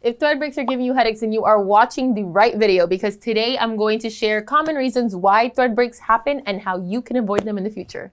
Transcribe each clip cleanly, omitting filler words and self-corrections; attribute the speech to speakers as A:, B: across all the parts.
A: If thread breaks are giving you headaches, then you are watching the right video, because today I'm going to share common reasons why thread breaks happen and how you can avoid them in the future.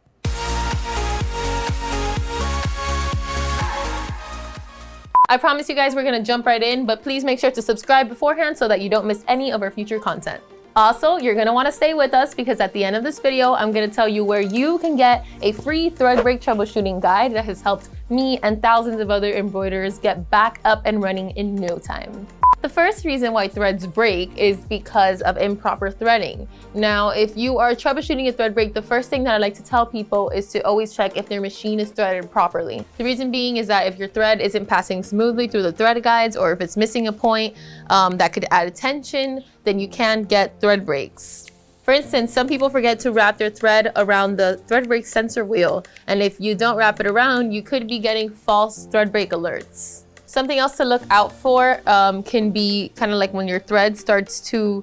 A: I promise you guys we're gonna jump right in, but please make sure to subscribe beforehand so that you don't miss any of our future content. Also, you're gonna wanna stay with us, because at the end of this video, I'm gonna tell you where you can get a free thread break troubleshooting guide that has helped me and thousands of other embroiderers get back up and running in no time. The first reason why threads break is because of improper threading. Now, if you are troubleshooting a thread break, the first thing that I like to tell people is to always check if their machine is threaded properly. The reason being is that if your thread isn't passing smoothly through the thread guides, or if it's missing a point that could add tension, then you can get thread breaks. For instance, some people forget to wrap their thread around the thread break sensor wheel, and if you don't wrap it around, you could be getting false thread break alerts. Something else to look out for can be kind of like when your thread starts to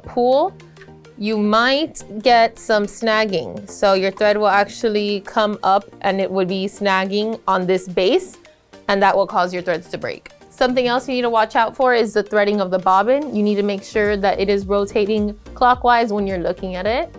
A: pull, you might get some snagging. So your thread will actually come up and it would be snagging on this base, and that will cause your threads to break. Something else you need to watch out for is the threading of the bobbin. You need to make sure that it is rotating clockwise when you're looking at it,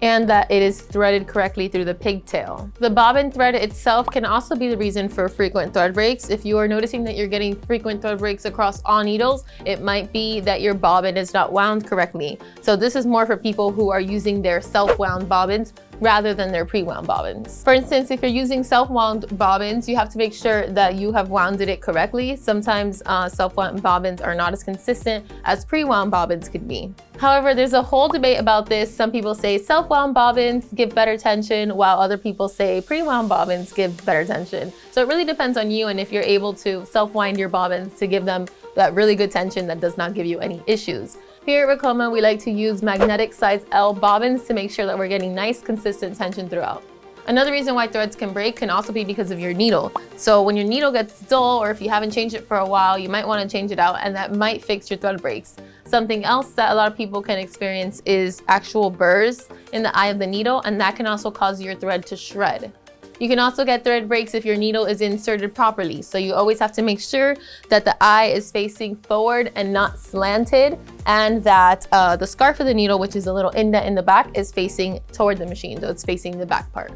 A: and that it is threaded correctly through the pigtail. The bobbin thread itself can also be the reason for frequent thread breaks. If you are noticing that you're getting frequent thread breaks across all needles, it might be that your bobbin is not wound correctly. So this is more for people who are using their self-wound bobbins rather than their pre-wound bobbins. For instance, if you're using self-wound bobbins, you have to make sure that you have wounded it correctly. Sometimes self-wound bobbins are not as consistent as pre-wound bobbins could be. However, there's a whole debate about this. Some people say self-wound bobbins give better tension, while other people say pre-wound bobbins give better tension. So it really depends on you and if you're able to self-wind your bobbins to give them that really good tension that does not give you any issues. Here at Ricoma, we like to use magnetic size L bobbins to make sure that we're getting nice, consistent tension throughout. Another reason why threads can break can also be because of your needle. So when your needle gets dull, or if you haven't changed it for a while, you might want to change it out, and that might fix your thread breaks. Something else that a lot of people can experience is actual burrs in the eye of the needle, and that can also cause your thread to shred. You can also get thread breaks if your needle is inserted properly. So you always have to make sure that the eye is facing forward and not slanted, and that the scarf of the needle, which is a little indent in the back, is facing toward the machine, so it's facing the back part.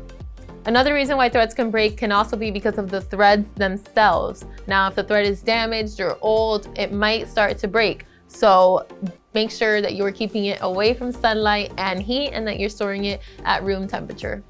A: Another reason why threads can break can also be because of the threads themselves. Now, if the thread is damaged or old, it might start to break. So make sure that you're keeping it away from sunlight and heat, and that you're storing it at room temperature.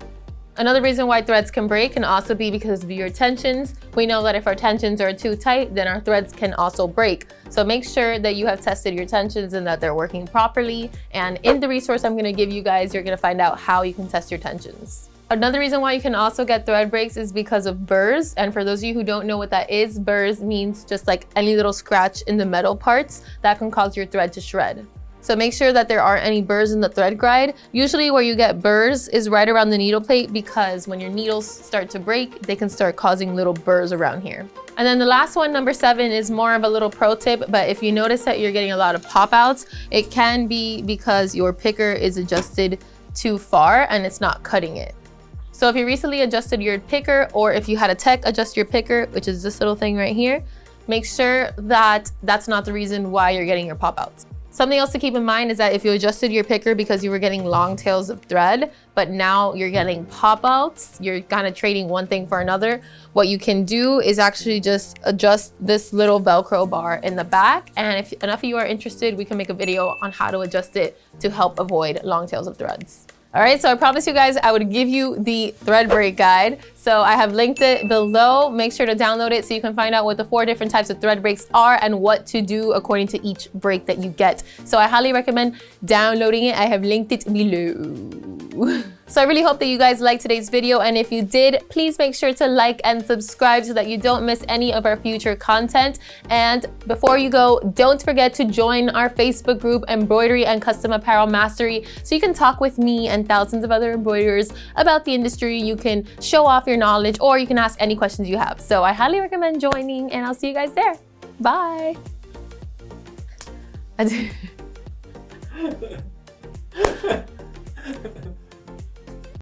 A: Another reason why threads can break can also be because of your tensions. We know that if our tensions are too tight, then our threads can also break. So make sure that you have tested your tensions and that they're working properly. And in the resource I'm gonna give you guys, you're gonna find out how you can test your tensions. Another reason why you can also get thread breaks is because of burrs. And for those of you who don't know what that is, burrs means just like any little scratch in the metal parts that can cause your thread to shred. So make sure that there aren't any burrs in the thread guide. Usually where you get burrs is right around the needle plate, because when your needles start to break, they can start causing little burrs around here. And then the last one, number 7, is more of a little pro tip, but if you notice that you're getting a lot of pop-outs, it can be because your picker is adjusted too far and it's not cutting it. So if you recently adjusted your picker, or if you had a tech adjust your picker, which is this little thing right here, make sure that that's not the reason why you're getting your pop-outs. Something else to keep in mind is that if you adjusted your picker because you were getting long tails of thread, but now you're getting pop-outs, you're kind of trading one thing for another, what you can do is actually just adjust this little Velcro bar in the back. And if enough of you are interested, we can make a video on how to adjust it to help avoid long tails of threads. All right, so I promised you guys I would give you the thread break guide. So I have linked it below. Make sure to download it so you can find out what the 4 different types of thread breaks are and what to do according to each break that you get. So I highly recommend downloading it. I have linked it below. So I really hope that you guys liked today's video, and if you did, please make sure to like and subscribe so that you don't miss any of our future content. And before you go, don't forget to join our Facebook group, Embroidery and Custom Apparel Mastery, so you can talk with me and thousands of other embroiderers about the industry. You can show off your knowledge, or you can ask any questions you have. So I highly recommend joining, and I'll see you guys there. Bye.